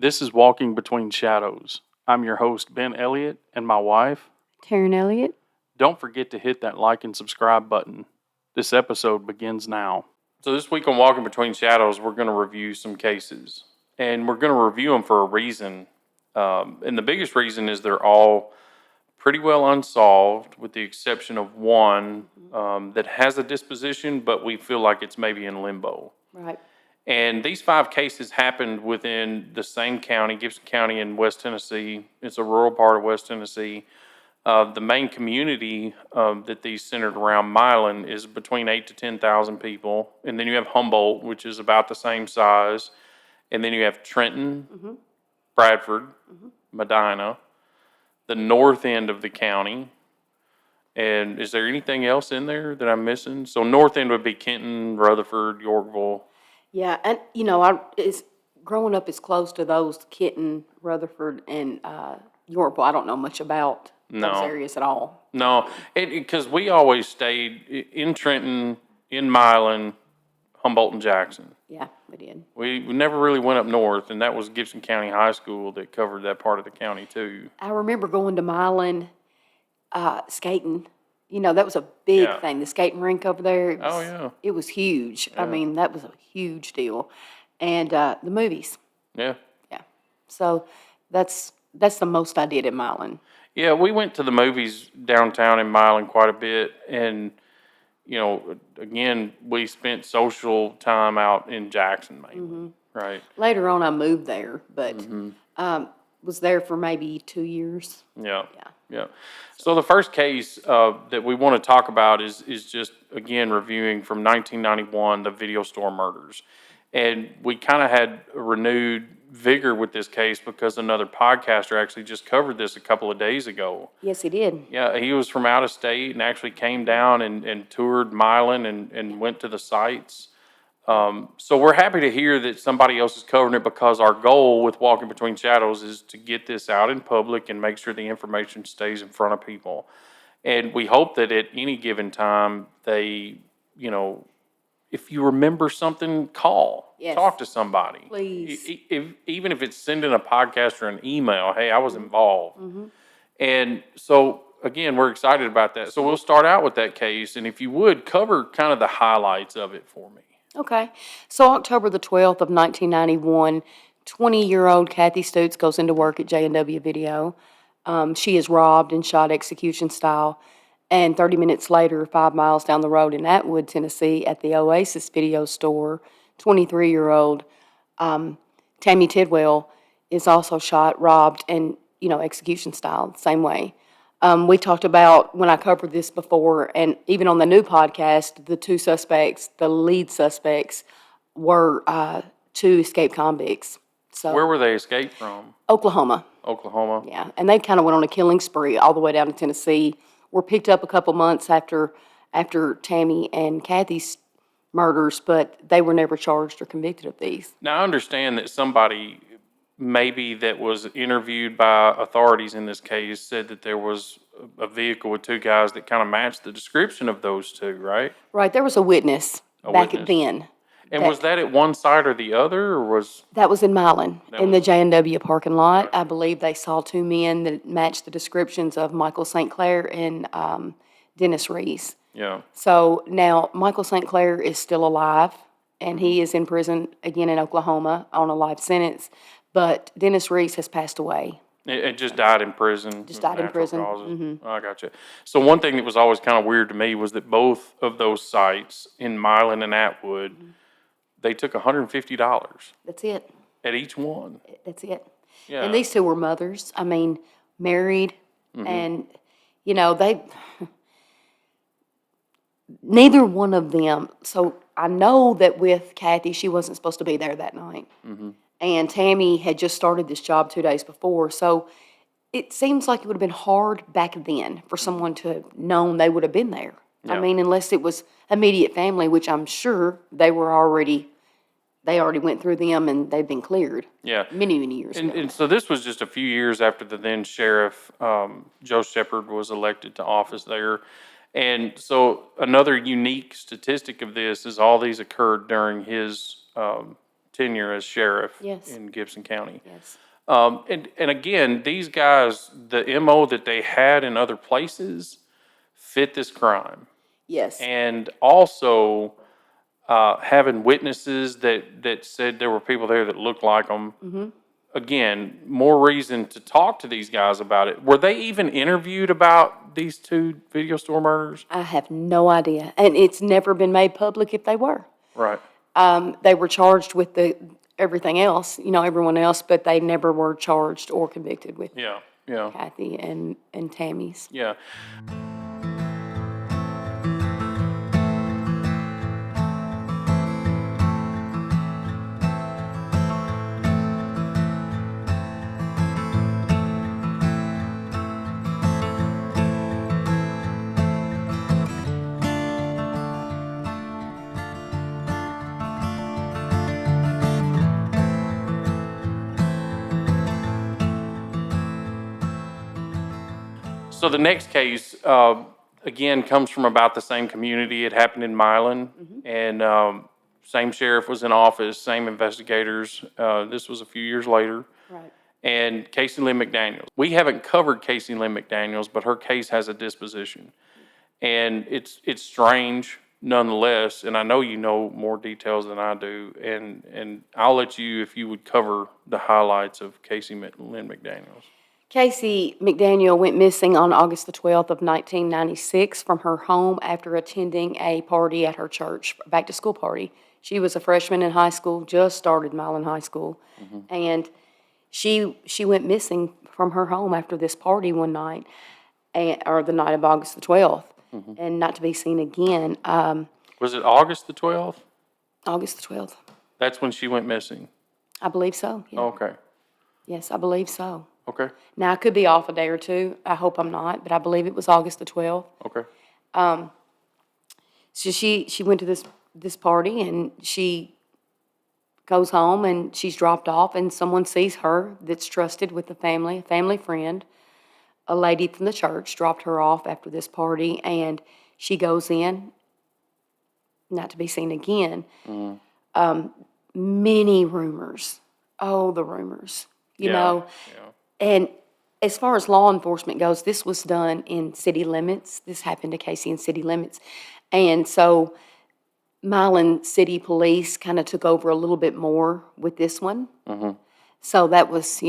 This is Walking Between Shadows. I'm your host, Ben Elliott, and my wife, Taryn Elliott. Don't forget to hit that like and subscribe button. This episode begins now. So this week on Walking Between Shadows, we're going to review some cases. And we're going to review them for a reason. And the biggest reason is they're all pretty well unsolved, with the exception of one that has a disposition, but we feel like it's maybe in limbo. Right. And these 5 cases happened within the same county, Gibson County in West Tennessee. It's a rural part of West Tennessee. The main community that these centered around, Milan, is between 8 to 10,000 people. And then you have Humboldt, which is about the same size. And then you have Trenton, Bradford, Medina, the north end of the county. And is there anything else in there that I'm missing? So north end would be Kenton, Rutherford, Yorkville. Yeah, and growing up is close to those Kenton, Rutherford, and Yorkville. I don't know much about those areas at all. No, because we always stayed in Trenton, in Milan, Humboldt, and Jackson. Yeah, we did. We never really went up north, and that was Gibson County High School that covered that part of the county too. I remember going to Milan, skating. That was a big thing. The skating rink over there. It was huge. Yeah. I mean, that was a huge deal. And the movies. Yeah. Yeah. So that's the most I did in Milan. Yeah, we went to the movies downtown in Milan quite a bit, and again, we spent social time out in Jackson mainly, right? Later on, I moved there, but was there for maybe 2 years. Yeah. So the first case that we want to talk about is just, again, reviewing from 1991, the video store murders. And we kind of had a renewed vigor with this case because another podcaster actually just covered this a couple of days ago. Yes, he did. Yeah, he was from out of state and actually came down and toured Milan and went to the sites. So we're happy to hear that somebody else is covering it, because our goal with Walking Between Shadows is to get this out in public and make sure the information stays in front of people. And we hope that at any given time they, if you remember something, call. Yes. Talk to somebody. Please. Even if it's sending a podcast or an email, hey, I was involved. And so, again, we're excited about that. So we'll start out with that case. And if you would, cover kind of the highlights of it for me. Okay. So October the 12th of 1991, 20-year-old Kathy Stoots goes into work at J&W Video. She is robbed and shot execution style. And 30 minutes later, 5 miles down the road in Atwood, Tennessee, at the Oasis Video Store, 23-year-old Tammy Tidwell is also shot, robbed, and, execution style, same way. We talked about, when I covered this before, and even on the new podcast, the 2 suspects, the lead suspects, were 2 escaped convicts. So where were they escaped from? Oklahoma. Oklahoma? Yeah, and they kind of went on a killing spree all the way down to Tennessee. Were picked up a couple months after Tammy and Kathy's murders, but they were never charged or convicted of these. Now, I understand that somebody maybe that was interviewed by authorities in this case said that there was a vehicle with 2 guys that kind of matched the description of those 2, right? Right, there was a witness back then. And was that at one side or the other, or was... That was in Milan, in the J&W parking lot. Right. I believe they saw 2 men that matched the descriptions of Michael St. Clair and Dennis Reese. Yeah. So now Michael St. Clair is still alive, and he is in prison again in Oklahoma on a life sentence. But Dennis Reese has passed away. It just died in prison. Just died in prison. Oh, I gotcha. So one thing that was always kind of weird to me was that both of those sites in Milan and Atwood, they took $150. That's it. At each one. That's it. Yeah. And these 2 were mothers. I mean, married, and they. Neither one of them. So I know that with Kathy, she wasn't supposed to be there that night. And Tammy had just started this job 2 days before. So it seems like it would have been hard back then for someone to have known they would have been there. Yeah. I mean, unless it was immediate family, which I'm sure they already went through them and they've been cleared. Yeah. Many years ago. And so this was just a few years after the then sheriff, Joe Shepard, was elected to office there. And so another unique statistic of this is all these occurred during his tenure as sheriff Yes. in Gibson County. Yes. And again, these guys, the MO that they had in other places fit this crime. Yes. And also having witnesses that said there were people there that looked like them. Again, more reason to talk to these guys about it. Were they even interviewed about these two video store murders? I have no idea. And it's never been made public if they were. Right. They were charged with everything else, everyone else, but they never were charged or convicted with Yeah. Yeah. Kathy and Tammy's. Yeah. So the next case, again, comes from about the same community. It happened in Milan, and same sheriff was in office, same investigators. This was a few years later. Right. And Cayce Lynn McDaniel. We haven't covered Cayce Lynn McDaniel's, but her case has a disposition. And it's strange nonetheless, and I know you know more details than I do, and I'll let you, if you would cover the highlights of Cayce Lynn McDaniel's. Cayce McDaniel went missing on August the 12th of 1996 from her home after attending a party at her church, a back-to-school party. She was a freshman in high school, just started Milan High School, and she went missing from her home after this party one night, or the night of August the 12th, and not to be seen again. Was it August the 12th? August the 12th. That's when she went missing. I believe so, yeah. Okay. Yes, I believe so. Okay. Now, I could be off a day or two. I hope I'm not, but I believe it was August the 12th. Okay. So she went to this party, and she goes home, and she's dropped off, and someone sees her that's trusted with the family, a family friend. A lady from the church dropped her off after this party, and she goes in, not to be seen again. Many rumors. Oh, the rumors. You know. Yeah. And as far as law enforcement goes, this was done in city limits. This happened to Cayce in city limits. And so Milan City Police kind of took over a little bit more with this one. So that was,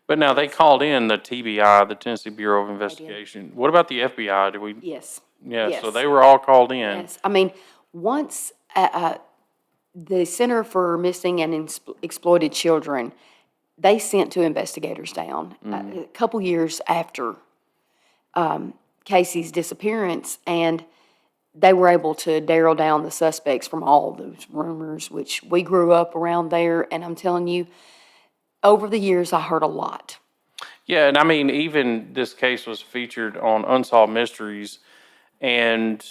But now they called in the TBI, the Tennessee Bureau of Investigation. What about the FBI? Did we? yes. Yeah. Yes. So they were all called in. Yes. I mean, once the Center for Missing and Exploited Children, they sent two investigators down a couple years after Casey's disappearance, and they were able to narrow down the suspects from all those rumors, which we grew up around there, and I'm telling you, over the years, I heard a lot. Yeah, and I mean, even this case was featured on Unsolved Mysteries, and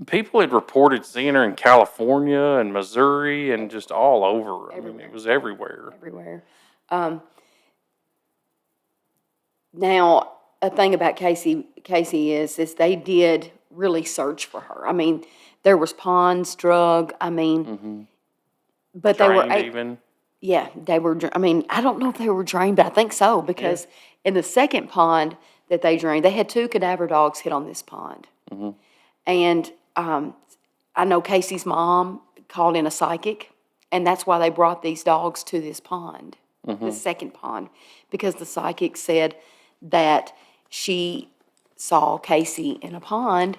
people had reported seeing her in California and Missouri and just all over. I mean, it was everywhere. Everywhere. Now, a thing about Cayce is they did really search for her. I mean, there was ponds, drug, but they were... Drained even. Yeah, they were, I mean, I don't know if they were drained, but I think so, because in the second pond that they drained, they had two cadaver dogs hit on this pond. And I know Casey's mom called in a psychic, and that's why they brought these dogs to this pond, the second pond, because the psychic said that she saw Cayce in a pond.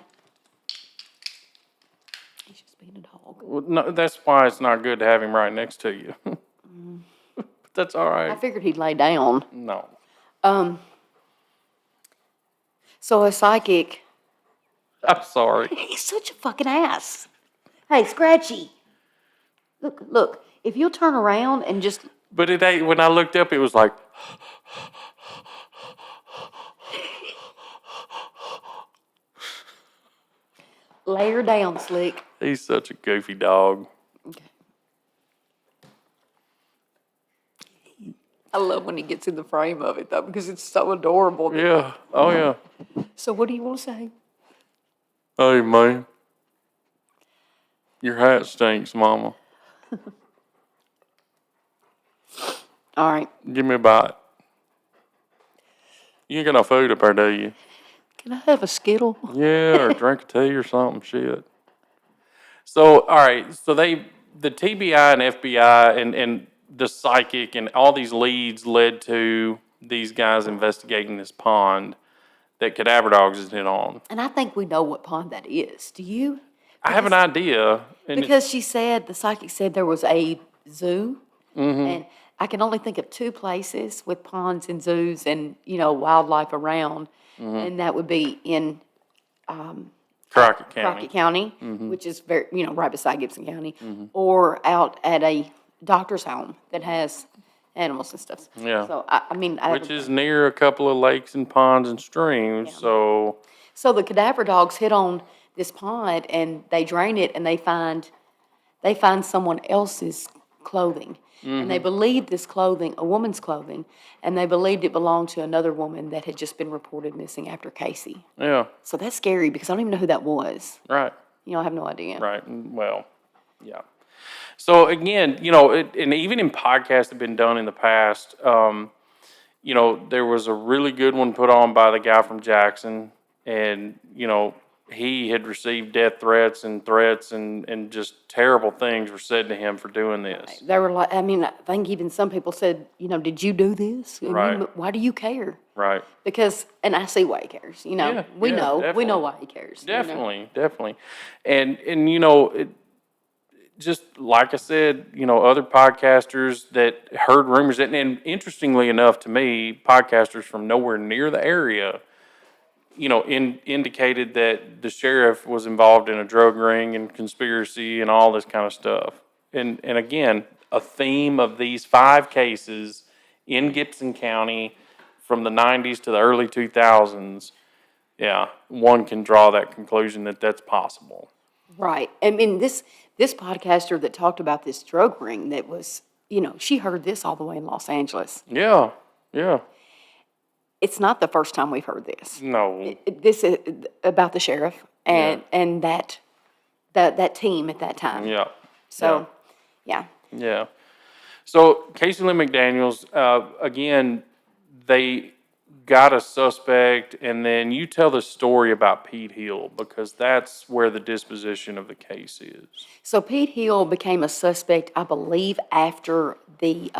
He's just being a dog. Well, no, that's why it's not good to have him right next to you. But that's all I right. figured he'd lay down. No. So a psychic... I'm sorry. He's such a fucking ass. Hey, Scratchy. Look, if you'll turn around and just... But it ain't, when I looked up, it was like, lay her down, Slick. he's such a goofy dog. Okay. I love when he gets in the frame of it, though, because it's so adorable. Yeah. Oh, yeah. So what do you want to say? Hey, man. Your hat stinks, Mama. All right. Give me a bite. You ain't got no food up there, do you? Can I have a Skittle? Yeah, or drink a tea or something, shit. So, all right, so the TBI and FBI and the psychic and all these leads led to these guys investigating this pond that cadaver dogs is in on. And I think we know what pond that is. Do you? I have an idea. And Because the psychic said there was a zoo, and I can only think of two places with ponds and zoos and, wildlife around. And that would be in Crockett Crockett County. County, which is very, right beside Gibson County, or out at a doctor's home that has animals and stuff. Yeah. So, I mean, Which is near a couple of lakes and ponds and streams, so... So the cadaver dogs hit on this pond and they drain it and they find someone else's clothing. And they believed this clothing, a woman's clothing, and they believed it belonged to another woman that had just been reported missing after Cayce. Yeah, So that's scary because I don't even know who that was. right, I have no idea. right. Well, yeah. So again, and even in podcasts that have been done in the past, there was a really good one put on by the guy from Jackson, and, he had received death threats and just terrible things were said to him for doing this. They were like, I think even some people said, did you do this? And Right. why do you care? Right. Because, and I see why he cares, we know definitely. why he cares. Definitely. And just like I said, other podcasters that heard rumors, and interestingly enough to me, podcasters from nowhere near the area, indicated that the sheriff was involved in a drug ring and conspiracy and all this kind of stuff. And again, a theme of these 5 cases in Gibson County from the 90s to the early 2000s, one can draw that conclusion that that's possible. Right. I mean, this podcaster that talked about this drug ring that was, she heard this all the way in Los Angeles. Yeah. It's not the first time we've heard this. No. This is about the sheriff and that team at that time. Yeah. So, yeah. Yeah. So Cayce and Lee McDaniels, again, they got a suspect, and then you tell the story about Pete Hill because that's where the disposition of the case is. So Pete Hill became a suspect, I believe, after they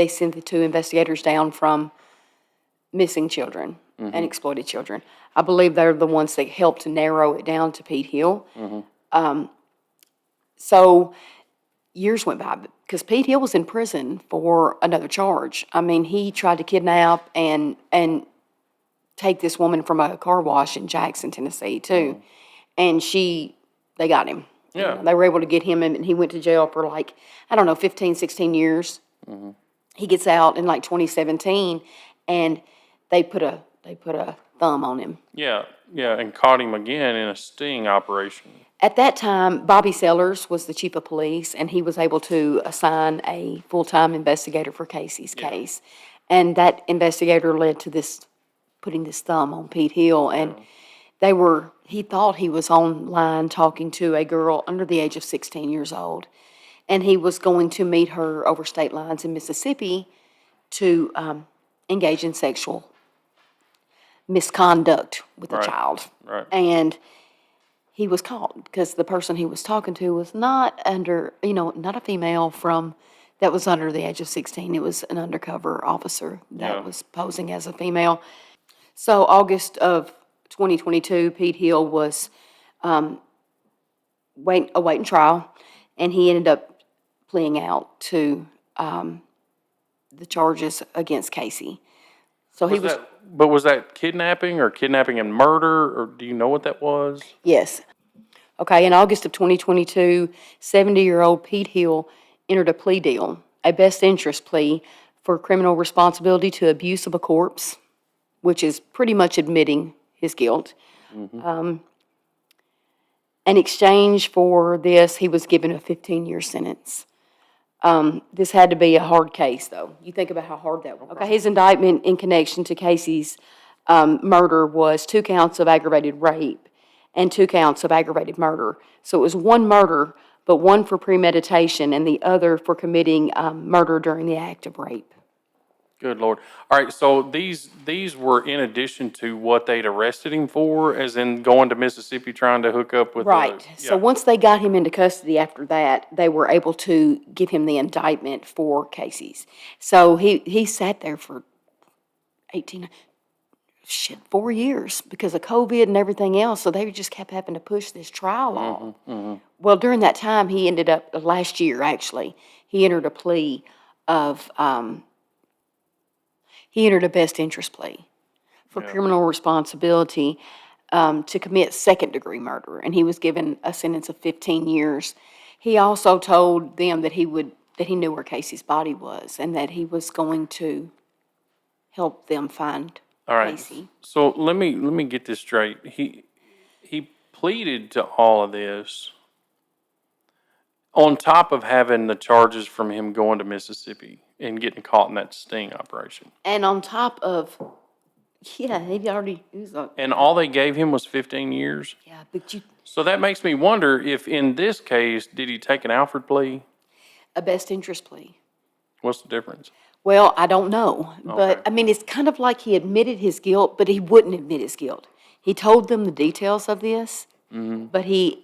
sent the 2 investigators down from missing children and exploited children. I believe they're the ones that helped to narrow it down to Pete Hill. So years went by because Pete Hill was in prison for another charge. I mean, he tried to kidnap and take this woman from a car wash in Jackson, Tennessee, too. And they got him. Yeah. They were able to get him, and he went to jail for 15, 16 years. He gets out in 2017, and they put a thumb on him. Yeah, and caught him again in a sting operation. At that time, Bobby Sellers was the chief of police, and he was able to assign a full-time investigator for Cayce's case. And that investigator led to putting this thumb on Pete Hill, and he thought he was online talking to a girl under the age of 16 years old. And he was going to meet her over state lines in Mississippi to engage in sexual misconduct with a child. Right. And he was caught because the person he was talking to was not not a female that was under the age of 16. It was an undercover officer that was posing as a female. So August of 2022, Pete Hill was awaiting trial, and he ended up pleading out to the charges against Cayce. So But was that kidnapping and murder, or do you know what that was? Yes. Okay, in August of 2022, 70-year-old Pete Hill entered a plea deal, a best interest plea for criminal responsibility to abuse of a corpse, which is pretty much admitting his guilt. In exchange for this, he was given a 15-year sentence. This had to be a hard case, though. You think about how hard that was. Okay, his indictment in connection to Cayce's murder was 2 counts of aggravated rape and 2 counts of aggravated murder. So it was 1 murder, but one for premeditation and the other for committing murder during the act of rape. Good Lord. All right, so these were in addition to what they'd arrested him for, as in going to Mississippi trying to hook up with Right. So once they got him into custody after that, they were able to give him the indictment for Cayce's. So he sat there for 4 years because of COVID and everything else. So they just kept having to push this trial on. Well, during that time, he ended up, last year actually, he entered a plea of, he entered a best interest plea for criminal responsibility to commit second-degree murder, and he was given a sentence of 15 years. He also told them that he knew where Casey's body was and that he was going to help them find All right. Casey. So let me get this straight. He pleaded to all of this on top of having the charges from him going to Mississippi and getting caught in that sting operation. And on top of, he was And all they gave him was 15 years. but So that makes me wonder if in this case, did he take an Alfred plea? a best interest plea. What's the difference? Well, I don't know, but Okay. I mean, it's kind of like he admitted his guilt, but he wouldn't admit his guilt. He told them the details of this, but he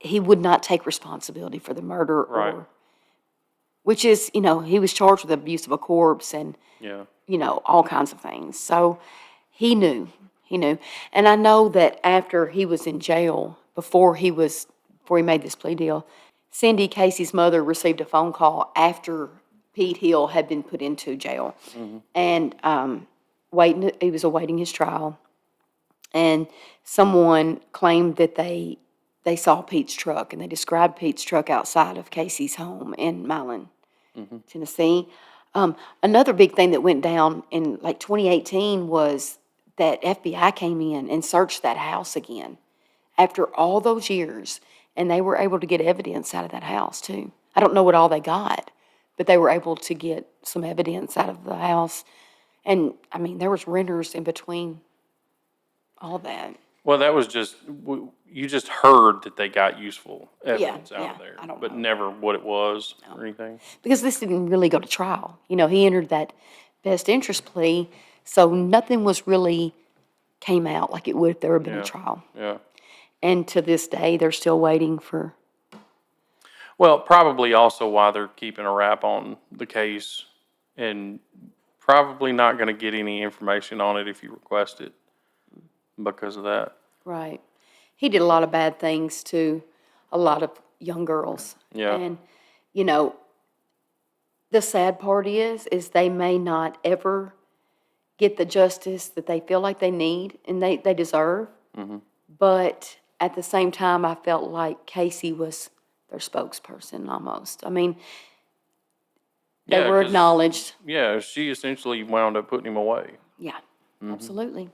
would not take responsibility for the murder Right. which is, he was charged with abuse of a corpse and, Yeah. all kinds of things. So he knew. And I know that after he was in jail, before he made this plea deal, Cindy, Casey's mother, received a phone call after Pete Hill had been put into jail. And he was awaiting his trial. And someone claimed that they saw Pete's truck, and they described Pete's truck outside of Casey's home in Milan, Tennessee. Another big thing that went down in like 2018 was that FBI came in and searched that house again after all those years, and they were able to get evidence out of that house too. I don't know what all they got, but they were able to get some evidence out of the house. And I mean, there was renters in between all that. Well, that was just, you just heard that they got useful evidence out yeah, of there, I don't but know. never what it was or anything. Because this didn't really go to trial. He entered that best interest plea, so nothing was really came out like it would if there had been a trial. Yeah. And to this day, they're still waiting for. Well, probably also why they're keeping a wrap on the case and probably not going to get any information on it if you request it because of that. Right. He did a lot of bad things to a lot of young girls. Yeah. And, the sad part is they may not ever get the justice that they feel like they need and they deserve. But at the same time, I felt like Casey was their spokesperson almost. I mean, they Yeah, were 'cause- acknowledged. Yeah, she essentially wound up putting him away. Yeah, absolutely.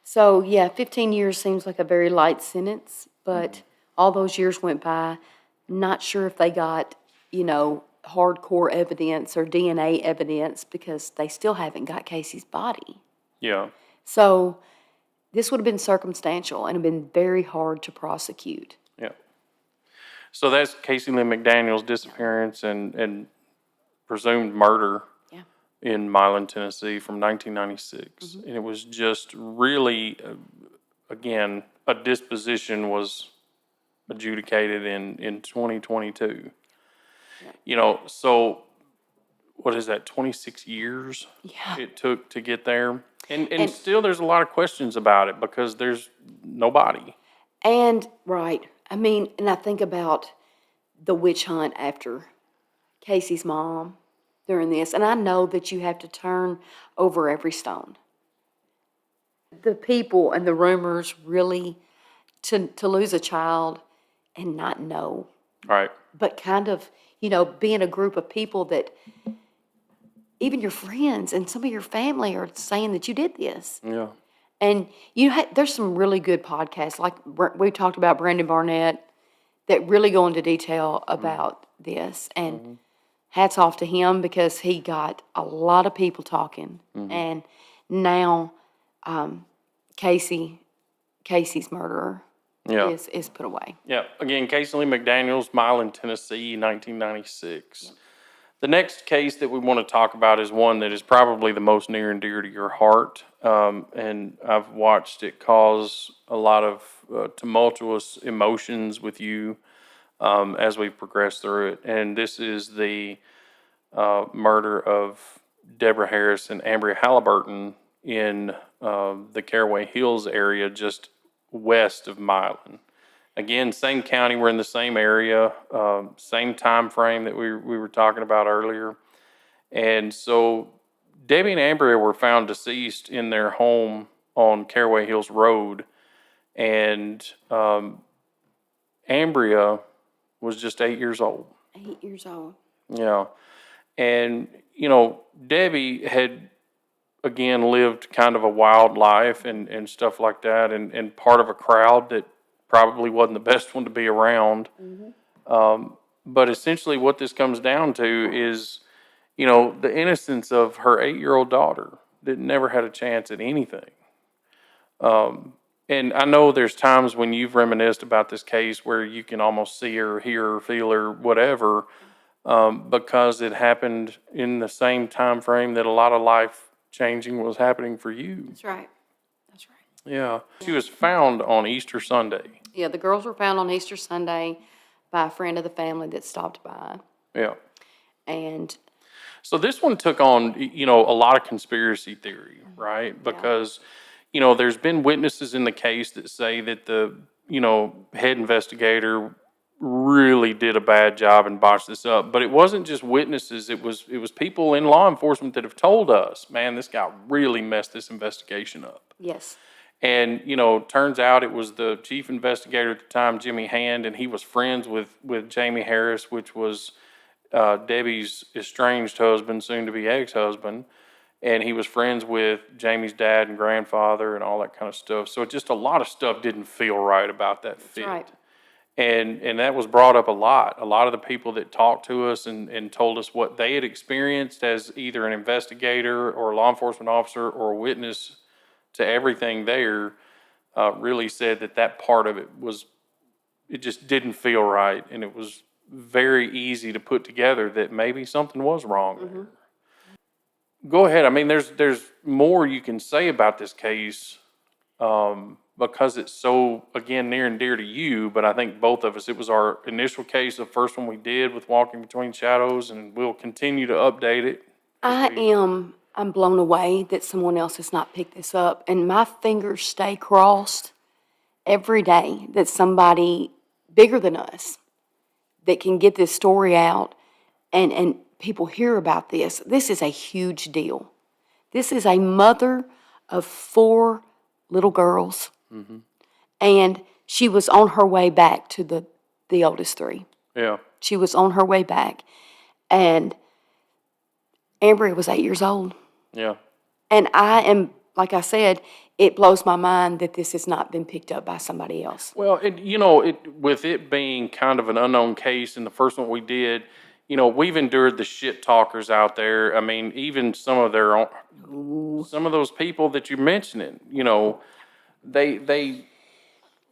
So, 15 years seems like a very light sentence, but all those years went by. Not sure if they got, hardcore evidence or DNA evidence because they still haven't got Casey's body. Yeah. So this would have been circumstantial and have been very hard to prosecute. Yeah. So that's Cayce Lee McDaniel's disappearance and presumed murder in Milan, Tennessee from 1996. And it was just really, again, a disposition was adjudicated in 2022. So what is that, 26 years it took to get there? And still there's a lot of questions about it because there's no body. And, right, I mean, and I think about the witch hunt after Casey's mom during this, and I know that you have to turn over every stone. The people and the rumors really, to lose a child and not know, Right. but kind of, being a group of people that even your friends and some of your family are saying that you did this. Yeah. And there's some really good podcasts, like we talked about Brandon Barnett, that really go into detail about this. And hats off to him because he got a lot of people talking. And now Casey's murderer Yeah. is put away. Yeah. Again, Cayce Lee McDaniel's, Milan, Tennessee, 1996. The next case that we want to talk about is one that is probably the most near and dear to your heart. And I've watched it cause a lot of tumultuous emotions with you as we progress through it. And this is the murder of Deborah Harris and Ambria Halliburton in the Caraway Hills area, just west of Milan. Again, same county, we're in the same area, same time frame that we were talking about earlier. And so Debbie and Ambria were found deceased in their home on Caraway Hills Road. And Ambria was just 8 years old. 8 years old. Yeah. And, Debbie had, again, lived kind of a wild life and stuff like that, and part of a crowd that probably wasn't the best one to be around. But essentially what this comes down to is, the innocence of her 8-year-old daughter that never had a chance at anything. And I know there's times when you've reminisced about this case where you can almost see her, hear her, feel her, whatever, because it happened in the same time frame that a lot of life changing was happening for you. That's right. That's right. Yeah. She was found on Easter Sunday. Yeah, the girls were found on Easter Sunday by a friend of the family that stopped by. Yeah. And so this one took on, a lot of conspiracy theory, right? Because, there's been witnesses in the case that say that the, head investigator really did a bad job and botched this up. But it wasn't just witnesses. It was people in law enforcement that have told us, man, this guy really messed this investigation up. yes. And, turns out it was the chief investigator at the time, Jimmy Hand, and he was friends with Jamie Harris, which was Debbie's estranged husband, soon to be ex-husband. And he was friends with Jamie's dad and grandfather and all that kind of stuff. So just a lot of stuff didn't feel right about that fit. Right. And that was brought up a lot. A lot of the people that talked to us and told us what they had experienced as either an investigator or a law enforcement officer or a witness to everything there really said that part of it just didn't feel right. And it was very easy to put together that maybe something was wrong there. Go ahead. I mean, there's more you can say about this case because it's so, again, near and dear to you. But I think both of us, it was our initial case, the first one we did with Walking Between Shadows, and we'll continue to update it. I'm blown away that someone else has not picked this up. And my fingers stay crossed every day that somebody bigger than us that can get this story out and people hear about this. This is a huge deal. This is a mother of 4 little girls. Mm-hmm. And she was on her way back to the oldest 3. Yeah. She was on her way back. And Ambria was 8 years old. Yeah. And I am, like I said, it blows my mind that this has not been picked up by somebody else. Well, with it being kind of an unknown case, and the first one we did, we've endured the shit talkers out there. I mean, even some of those people that you're mentioning, they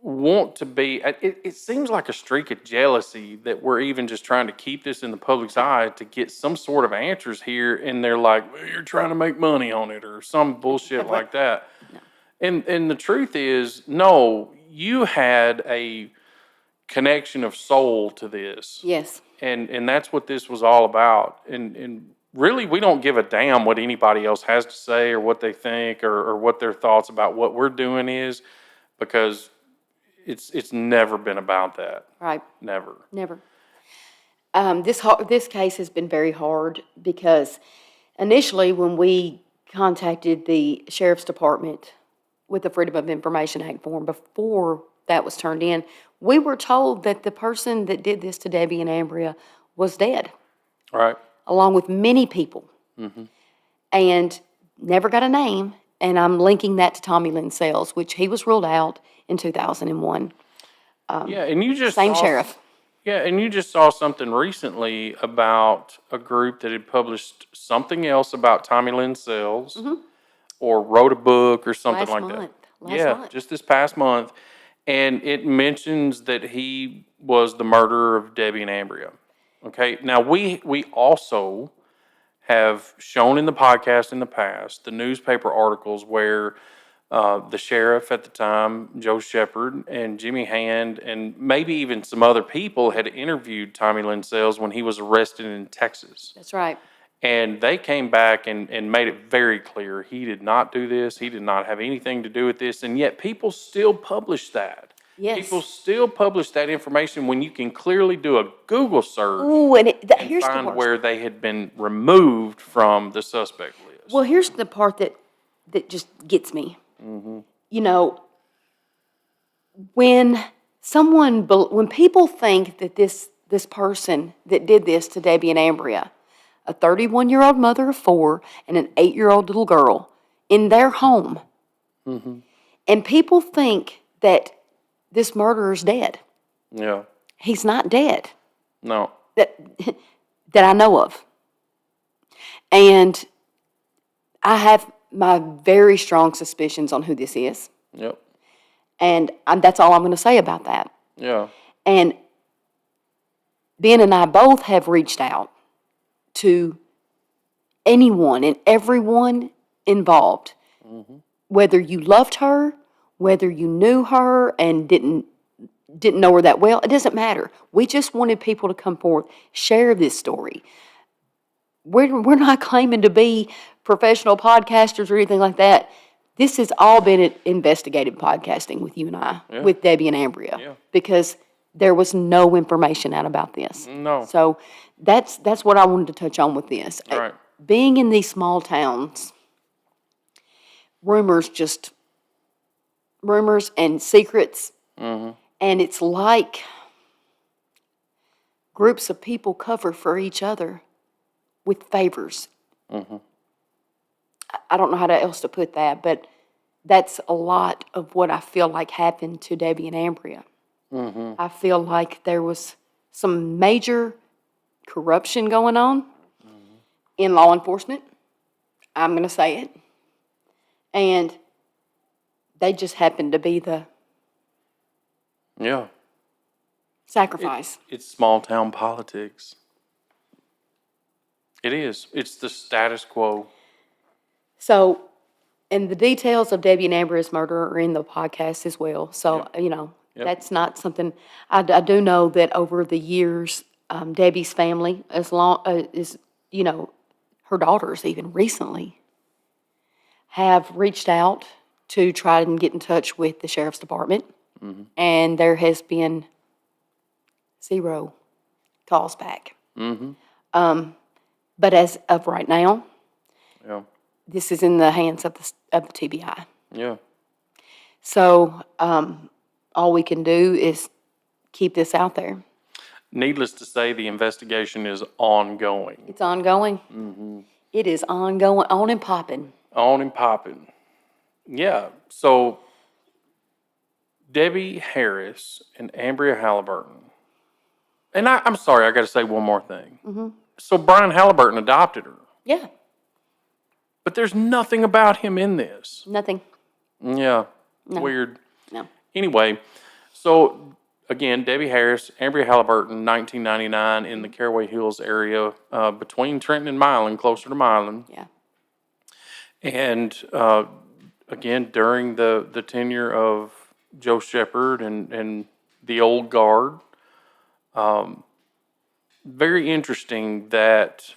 want to be. It seems like a streak of jealousy that we're even just trying to keep this in the public's eye to get some sort of answers here, and they're like, well, you're trying to make money on it or some bullshit like that. No. And the truth is, no, you had a connection of soul to this. Yes. And that's what this was all about. And really, we don't give a damn what anybody else has to say or what they think or what their thoughts about what we're doing is, because it's never been about that. Right. Never. This case has been very hard because initially when we contacted the Sheriff's Department with the Freedom of Information Act form, before that was turned in, we were told that the person that did this to Debbie and Ambria was dead. Right. Along with many people. Mm-hmm. And never got a name. And I'm linking that to Tommy Lynn Sells, which he was ruled out in 2001. And you just same sheriff. Yeah, and you just saw something recently about a group that had published something else about Tommy Lynn Sells, or wrote a book or something like that. Last month. Just this past month. And it mentions that he was the murderer of Debbie and Ambria. Okay, now we also have shown in the podcast in the past the newspaper articles where the sheriff at the time, Joe Shepard, and Jimmy Hand, and maybe even some other people had interviewed Tommy Lynn Sells when he was arrested in Texas. That's right. And they came back and made it very clear he did not do this. He did not have anything to do with this. And yet people still publish that. Yes. People still publish that information when you can clearly do a Google search Ooh, and and here's the find worst. where they had been removed from the suspect list. Well, here's the part that just gets me. You know, when people think that this person that did this to Debbie and Ambria, a 31-year-old mother of 4 and an 8-year-old little girl in their home, and people think that this murderer's dead. Yeah. He's not dead. No. That I know of. And I have my very strong suspicions on who this is. Yep. And that's all I'm going to say about that. Yeah. And Ben and I both have reached out to anyone and everyone involved. Whether you loved her, whether you knew her and didn't know her that well, it doesn't matter. We just wanted people to come forward, share this story. We're not claiming to be professional podcasters or anything like that. This has all been investigative podcasting with you and I, with Debbie and Ambria, because there was no information out about this. No. So that's what I wanted to touch on with this. Right. Being in these small towns, rumors and secrets, and it's like groups of people cover for each other with favors. I don't know how else to put that, but that's a lot of what I feel like happened to Debbie and Ambria. I feel like there was some major corruption going on in law enforcement. I'm going to say it. And they just happened to be the sacrifice. It's small town politics. It is. It's the status quo. So, and the details of Debbie and Ambria's murder are in the podcast as well. So, that's not something, I do know that over the years, Debbie's family, her daughters even recently, have reached out to try and get in touch with the sheriff's department. And there has been 0 calls back. But as of right now, this is in the hands of the TBI. Yeah. So all we can do is keep this out there. Needless to say, the investigation is ongoing. It's ongoing. It is ongoing, on and popping. On and popping. Yeah. So Debbie Harris and Ambria Halliburton. And I'm sorry, I got to say one more thing. So Brian Halliburton adopted her. Yeah. But there's nothing about him in this. Nothing. Yeah. No. Weird. No. Anyway, so again, Debbie Harris, Ambria Halliburton, 1999, in the Caraway Hills area, between Trenton and Milan, closer to Milan. Yeah. And again, during the tenure of Joe Shepard and the old guard, very interesting that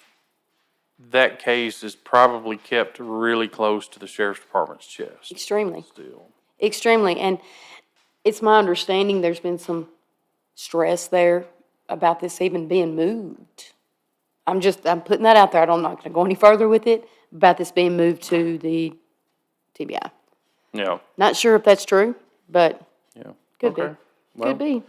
case is probably kept really close to the sheriff's department's chest. Extremely. Still. Extremely. And it's my understanding there's been some stress there about this even being moved. I'm putting that out there. I'm not going to go any further with it about this being moved to the TBI. Yeah. Not sure if that's true, but could be. Well, Could be.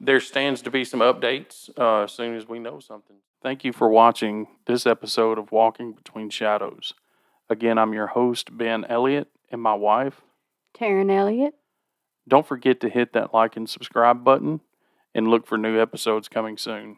There stands to be some updates as soon as we know something. Thank you for watching this episode of Walking Between Shadows. Again, I'm your host, Ben Elliott, and my wife, Taryn Elliott. Don't forget to hit that like and subscribe button and look for new episodes coming soon.